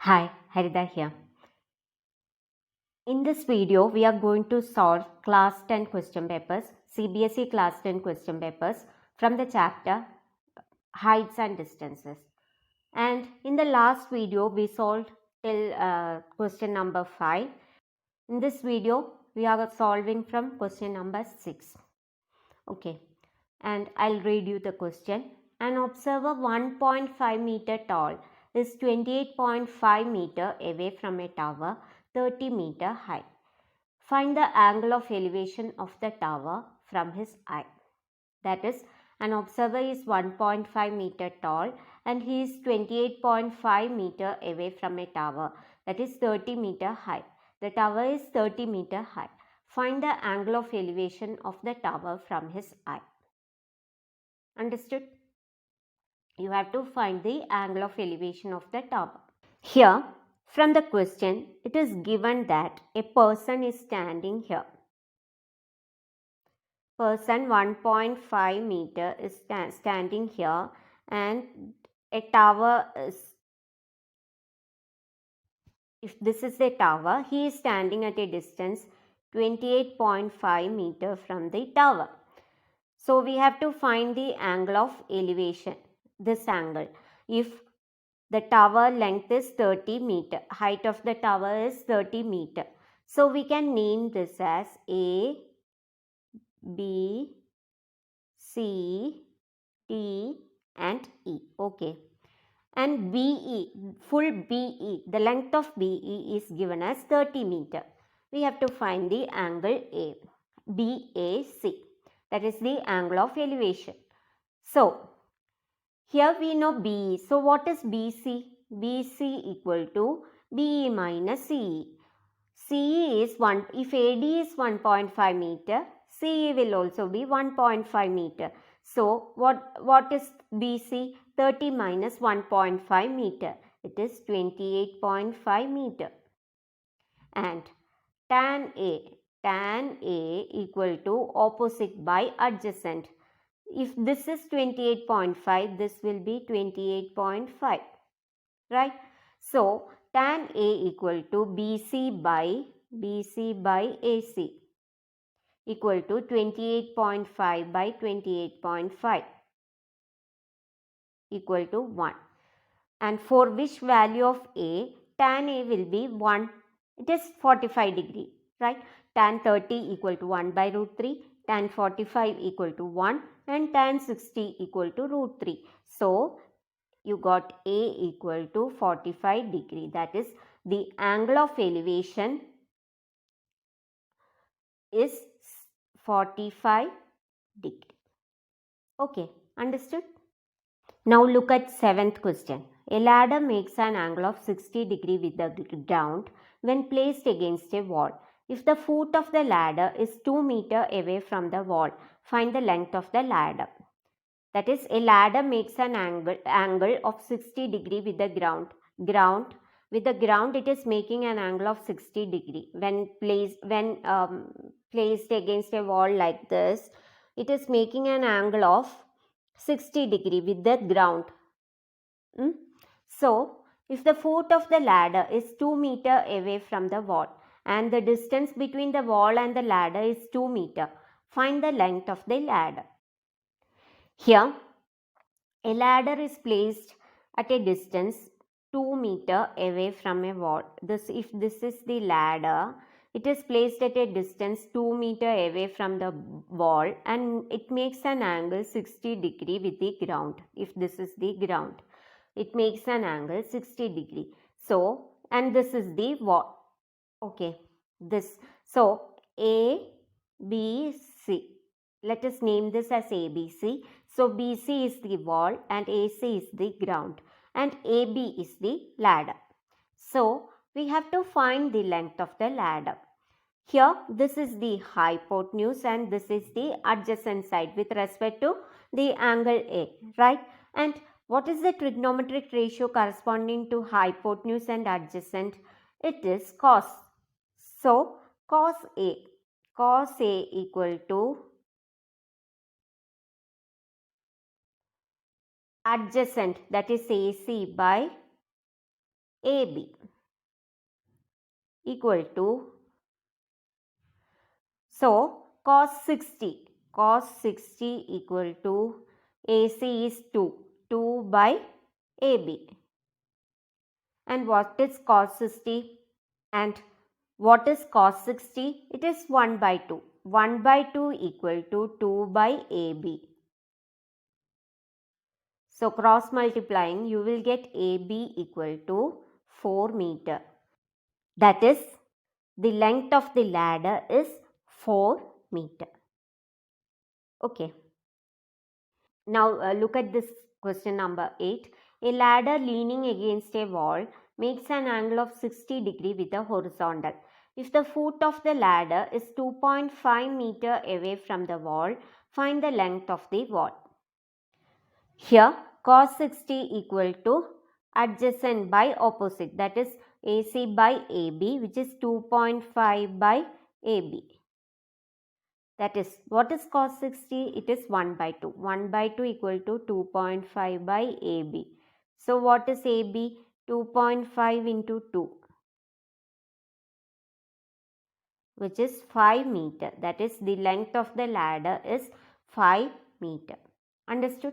Hi, Harida here. In this video, we are going to solve class 10 question papers, CBSE class 10 question papers from the chapter Heights and Distances. And in the last video, we solved till question number 5. In this video, we are solving from question number 6. Okay, and I'll read you the question. An observer 1.5 meter tall is 28.5 meter away from a tower 30 meter high. Find the angle of elevation of the tower from his eye. That is, an observer is 1.5 meter tall and he is 28.5 meter away from a tower, that is 30 meter high. The tower is 30 meter high. Find the angle of elevation of the tower from his eye. Understood? You have to find the angle of elevation of the tower. Here, from the question, it is given that a person is standing here. Person 1.5 meter is standing here and a tower is, if this is a tower, he is standing at a distance 28.5 meter from the tower. So we have to find the angle of elevation, this angle. If the tower length is 30 meter, height of the tower is 30 meter. So we can name this as A, B, C, D and E. Okay. And BE, full BE, the length of BE is given as 30 meter. We have to find the angle A, BAC. That is the angle of elevation. So, here we know BE. So, what is BC? BC equal to BE minus CE. CE is 1, if AD is 1.5 meter, CE will also be 1.5 meter. So, what is BC? 30 minus 1.5 meter. It is 28.5 meter. And tan A equal to opposite by adjacent. If this is 28.5, this will be 28.5, right? So, tan A equal to BC by AC equal to 28.5 by 28.5 equal to 1. And for which value of A, tan A will be 1. It is 45 degree, right? Tan 30 equal to 1 by root 3, tan 45 equal to 1 and tan 60 equal to root 3. So, you got A equal to 45 degree. That is, the angle of elevation is 45 degree. Okay, understood? Now look at 7th question. A ladder makes an angle of 60 degree with the ground when placed against a wall. If the foot of the ladder is 2 meter away from the wall, find the length of the ladder. That is, a ladder makes an angle of 60 degree with the ground. With the ground, it is making an angle of 60 degree. When placed against a wall like this, it is making an angle of 60 degree with the ground. So, if the foot of the ladder is 2 meter away from the wall and the distance between the wall and the ladder is 2 meter, find the length of the ladder. Here, a ladder is placed at a distance 2 meter away from a wall. If this is the ladder, it is placed at a distance 2 meter away from the wall and it makes an angle 60 degree with the ground. If this is the ground, it makes an angle 60 degree. So, and this is the wall. Okay, this. So, A, B, C. Let us name this as ABC. So, BC is the wall and AC is the ground and AB is the ladder. So, we have to find the length of the ladder. Here, this is the hypotenuse and this is the adjacent side with respect to the angle A, right? And what is the trigonometric ratio corresponding to hypotenuse and adjacent? It is cos. So, cos A equal to adjacent, that is AC by AB equal to, so cos 60 equal to AC is 2 by AB. And what is cos 60? And what is cos 60? It is 1 by 2. 1 by 2 equal to 2 by AB. So cross multiplying, you will get AB equal to 4 meter. That is, the length of the ladder is 4 meter. Okay. Now look at this question number 8. A ladder leaning against a wall makes an angle of 60 degree with a horizontal. If the foot of the ladder is 2.5 meter away from the wall, find the length of the wall. Here cos 60 equal to adjacent by opposite, that is AC by AB, which is 2.5 by AB. That is, what is cos 60? It is 1 by 2. 1 by 2 equal to 2.5 by AB. So what is AB? 2.5 into 2, which is 5 meter. That is, the length of the ladder is 5 meter. Understood?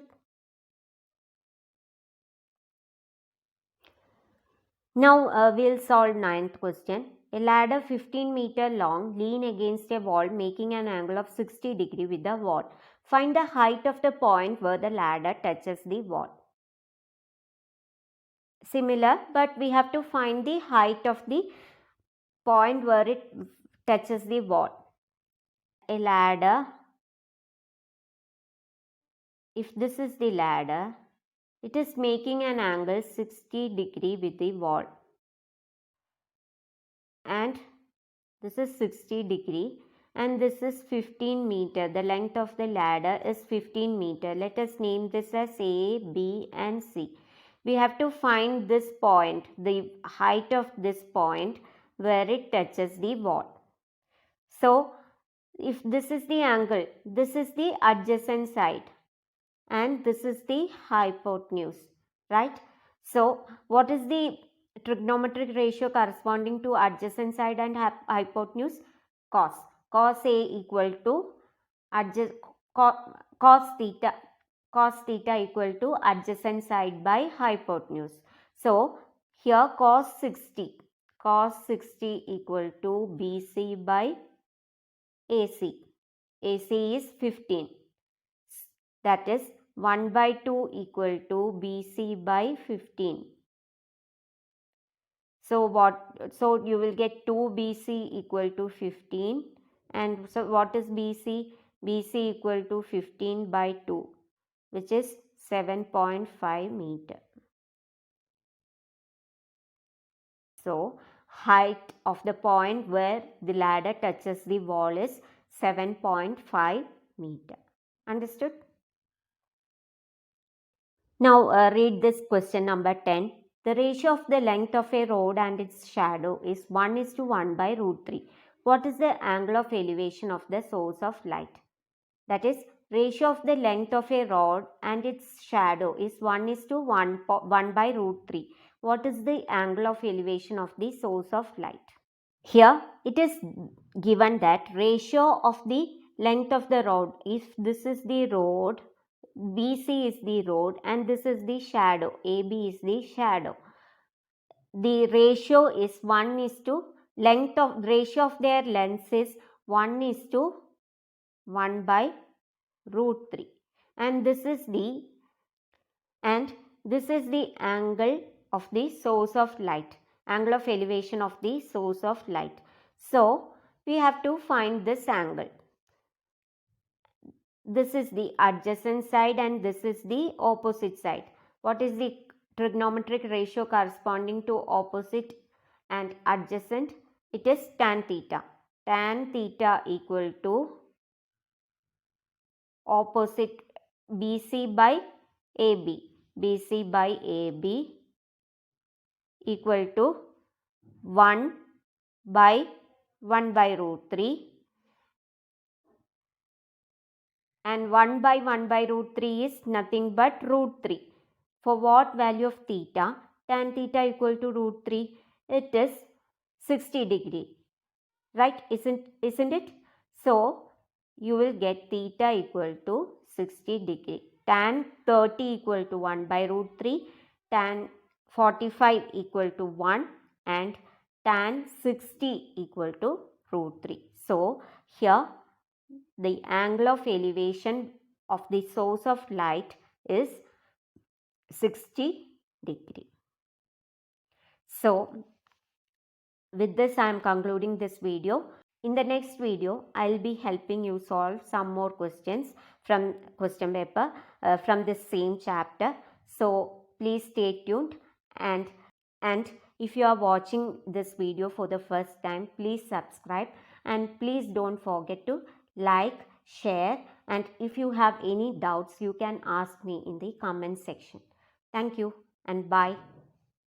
Now we'll solve 9th question. A ladder 15 meter long lean against a wall making an angle of 60 degree with the wall. Find the height of the point where the ladder touches the wall. Similar, but we have to find the height of the point where it touches the wall. A ladder, if this is the ladder, it is making an angle 60 degree with the wall. And this is 60 degree and this is 15 meter. The length of the ladder is 15 meter. Let us name this as A, B and C. We have to find this point, the height of this point where it touches the wall. So, if this is the angle, this is the adjacent side and this is the hypotenuse, right? So, what is the trigonometric ratio corresponding to adjacent side and hypotenuse? Cos. Cos A equal to cos theta equal to adjacent side by hypotenuse. So, here cos 60 equal to BC by AC. AC is 15. That is 1 by 2 equal to BC by 15. So you will get 2 BC equal to 15. And so what is BC? BC equal to 15 by 2, which is 7.5 meter. So height of the point where the ladder touches the wall is 7.5 meter. Understood? Now read this question number 10. The ratio of the length of a road and its shadow is 1:1 by root 3. What is the angle of elevation of the source of light? That is, ratio of the length of a rod and its shadow is 1:1 by root 3. What is the angle of elevation of the source of light? Here it is given that ratio of the length of the rod, if this is the road, BC is the road and this is the shadow, AB is the shadow. The ratio is 1:, ratio of their lengths is 1:1 by root 3. And this is the angle of the source of light, angle of elevation of the source of light. So, we have to find this angle. This is the adjacent side and this is the opposite side. What is the trigonometric ratio corresponding to opposite and adjacent? It is tan theta. Tan theta equal to opposite BC by AB. BC by AB equal to 1 by root 3. And 1 by root 3 is nothing but root 3. For what value of theta? tan theta equal to root 3, it is 60 degree, right? Isn't it? So you will get theta equal to 60 degree. Tan 30 equal to 1 by root 3, tan 45 equal to 1 and tan 60 equal to root 3. So here the angle of elevation of the source of light is 60 degree. So with this I am concluding this video. In the next video, I'll be helping you solve some more questions from question paper from this same chapter. So please stay tuned, and if you are watching this video for the first time, please subscribe, and please don't forget to like, share, and if you have any doubts, you can ask me in the comment section. Thank you and bye.